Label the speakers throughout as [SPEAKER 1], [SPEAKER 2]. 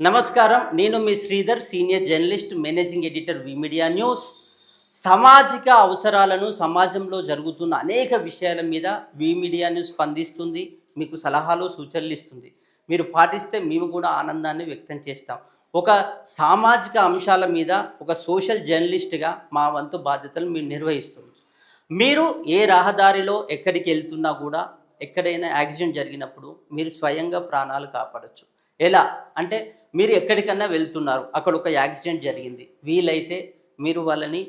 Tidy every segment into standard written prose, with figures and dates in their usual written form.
[SPEAKER 1] నమస్కారం. నేను మీ Sridhar, senior journalist, managing editor media news. సామాజిక అవసరాలను, సమాజంలో జరుగుతున్న అనేక విషయాల మీద మీడియా న్యూస్ స్పందిస్తుంది. మీకు సలహాలు, సూచనలు ఇస్తుంది. మీరు పాటిస్తే మేము కూడా ఆనందాన్ని వ్యక్తం చేస్తాం. ఒక సామాజిక అంశాల మీద ఒక సోషల్ జర్నలిస్ట్గా మా వంతు బాధ్యతలు మీరు నిర్వహిస్తుంది. మీరు ఏ రహదారిలో ఎక్కడికి వెళ్తున్నా కూడా ఎక్కడైనా యాక్సిడెంట్ జరిగినప్పుడు మీరు స్వయంగా ప్రాణాలు కాపాడొచ్చు. ఎలా అంటే, మీరు ఎక్కడికన్నా వెళ్తున్నారు, అక్కడ ఒక యాక్సిడెంట్ జరిగింది, వీలైతే మీరు వాళ్ళని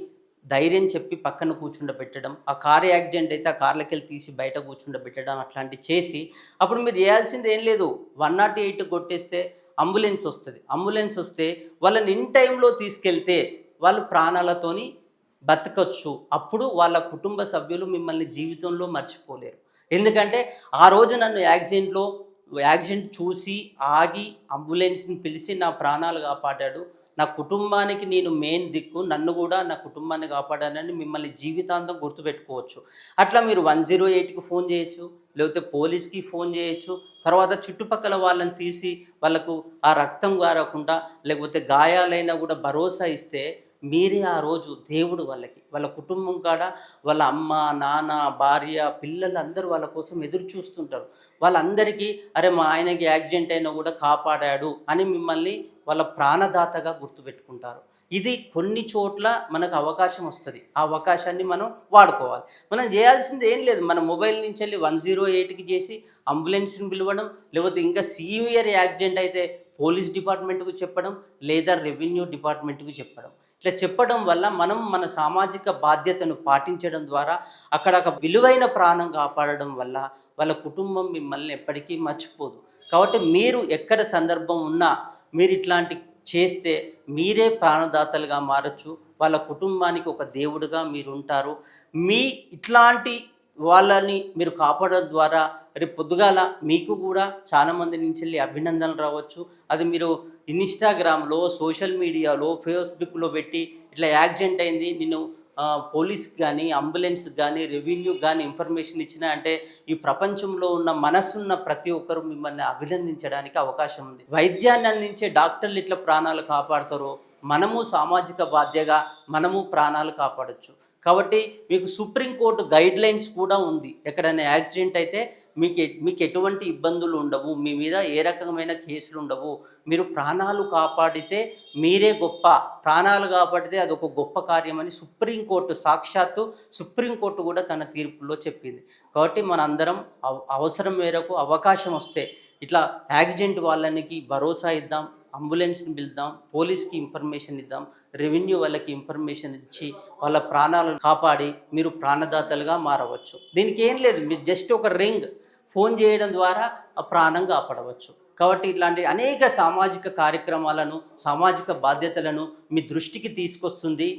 [SPEAKER 1] ధైర్యం చెప్పి పక్కన కూర్చుండబెట్టడం, ఆ కారు యాక్సిడెంట్ అయితే ఆ కార్లకెళ్ళి తీసి బయట కూర్చుండబెట్టడం అట్లాంటివి చేసి, అప్పుడు మీరు చేయాల్సింది ఏం లేదు, 108 కొట్టేస్తే అంబులెన్స్ వస్తుంది. అంబులెన్స్ వస్తే వాళ్ళని ఇన్ టైంలో తీసుకెళ్తే వాళ్ళు ప్రాణాలతోని బతకచ్చు. అప్పుడు వాళ్ళ కుటుంబ సభ్యులు మిమ్మల్ని జీవితంలో మర్చిపోలేరు. ఎందుకంటే ఆ రోజు నన్ను యాక్సిడెంట్ చూసి ఆగి అంబులెన్స్‌ని పిలిచి నా ప్రాణాలు కాపాడాడు. నా కుటుంబానికి నేను మెయిన్ దిక్కు. నన్ను కూడా నా కుటుంబాన్ని కాపాడానని మిమ్మల్ని జీవితాంతం గుర్తుపెట్టుకోవచ్చు. అట్లా మీరు 108కి ఫోన్ చేయొచ్చు. లేకపోతే పోలీస్‌కి ఫోన్ చేయొచ్చు. తర్వాత చుట్టుపక్కల వాళ్ళని తీసి వాళ్ళకు ఆ రక్తం గారకుండా లేకపోతే గాయాలైనా కూడా భరోసా ఇస్తే మీరే ఆ రోజు దేవుడు వాళ్ళకి. వాళ్ళ కుటుంబం కాడ వాళ్ళ అమ్మ, నాన్న, భార్య, పిల్లలు అందరూ వాళ్ళ కోసం ఎదురు చూస్తుంటారు. వాళ్ళందరికీ అరే మా ఆయనకి యాక్సిడెంట్ అయినా కూడా కాపాడాడు అని మిమ్మల్ని వాళ్ళ ప్రాణదాతగా గుర్తుపెట్టుకుంటారు. ఇది కొన్ని చోట్ల మనకు అవకాశం వస్తది. ఆ అవకాశాన్ని మనం వాడుకోవాలి. మనం చేయాల్సింది ఏం లేదు. మన మొబైల్ నుంచెళ్ళి 108కి చేసి అంబులెన్స్‌ని పిలవడం, లేకపోతే ఇంకా సీవియర్ యాక్సిడెంట్ అయితే పోలీస్ డిపార్ట్మెంట్‌కు చెప్పడం, లేదా రెవెన్యూ డిపార్ట్మెంట్‌కు చెప్పడం. ఇట్లా చెప్పడం వల్ల మనం మన సామాజిక బాధ్యతను పాటించడం ద్వారా అక్కడ ఒక విలువైన ప్రాణం కాపాడడం వల్ల వాళ్ళ కుటుంబం మిమ్మల్ని ఎప్పటికీ మర్చిపోదు. కాబట్టి మీరు ఎక్కడ సందర్భం ఉన్నా మీరు ఇట్లాంటి చేస్తే మీరే ప్రాణదాతలుగా మారచ్చు. వాళ్ళ కుటుంబానికి ఒక దేవుడుగా మీరుంటారు. మీ ఇట్లాంటి వాళ్ళని మీరు కాపాడడం ద్వారా రేపు పొద్దుగాల మీకు కూడా చాలామంది నుంచెల్లి అభినందనలు రావచ్చు. అది మీరు ఇన్‌స్టాగ్రామ్‌లో, సోషల్ మీడియాలో, ఫేస్‌బుక్‌లో పెట్టి ఇట్లా యాక్సిడెంట్ అయింది, నేను పోలీస్‌కి గానీ, అంబులెన్స్‌కి గానీ, రెవెన్యూకి గానీ ఇన్ఫర్మేషన్ ఇచ్చినా అంటే ఈ ప్రపంచంలో ఉన్న మనసున్న ప్రతి ఒక్కరు మిమ్మల్ని అభినందించడానికి అవకాశం ఉంది. వైద్యాన్ని అందించే డాక్టర్లు ఎట్లా ప్రాణాలు కాపాడతారో మనము సామాజిక బాధ్యతగా మనము ప్రాణాలు కాపాడొచ్చు. కాబట్టి మీకు సుప్రీంకోర్టు గైడ్లైన్స్ కూడా ఉంది. ఎక్కడైనా యాక్సిడెంట్ అయితే మీకు ఎటువంటి ఇబ్బందులు ఉండవు. మీ మీద ఏ రకమైన కేసులు ఉండవు. మీరు ప్రాణాలు కాపాడితే మీరే గొప్ప. ప్రాణాలు కాపాడితే అదొక గొప్ప కార్యమని సుప్రీంకోర్టు సాక్షాత్తు సుప్రీంకోర్టు కూడా తన తీర్పులో చెప్పింది. కాబట్టి మనందరం అవసరం మేరకు అవకాశం వస్తే ఇట్లా యాక్సిడెంట్ వాళ్ళకి భరోసా ఇద్దాం. అంబులెన్స్‌ని పిలుద్దాం, పోలీస్‌కి ఇన్ఫర్మేషన్ ఇద్దాం, రెవెన్యూ వాళ్ళకి ఇన్ఫర్మేషన్ ఇచ్చి వాళ్ళ ప్రాణాలను కాపాడి మీరు ప్రాణదాతలుగా మారవచ్చు. దీనికి ఏం లేదు, మీరు జస్ట్ ఒక రింగ్ ఫోన్ చేయడం ద్వారా ఆ ప్రాణం కాపాడవచ్చు. కాబట్టి ఇట్లాంటి అనేక సామాజిక కార్యక్రమాలను, సామాజిక బాధ్యతలను మీ దృష్టికి తీసుకొస్తుంది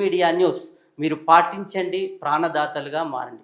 [SPEAKER 1] మీడియా న్యూస్. మీరు పాటించండి, ప్రాణదాతలుగా మారండి.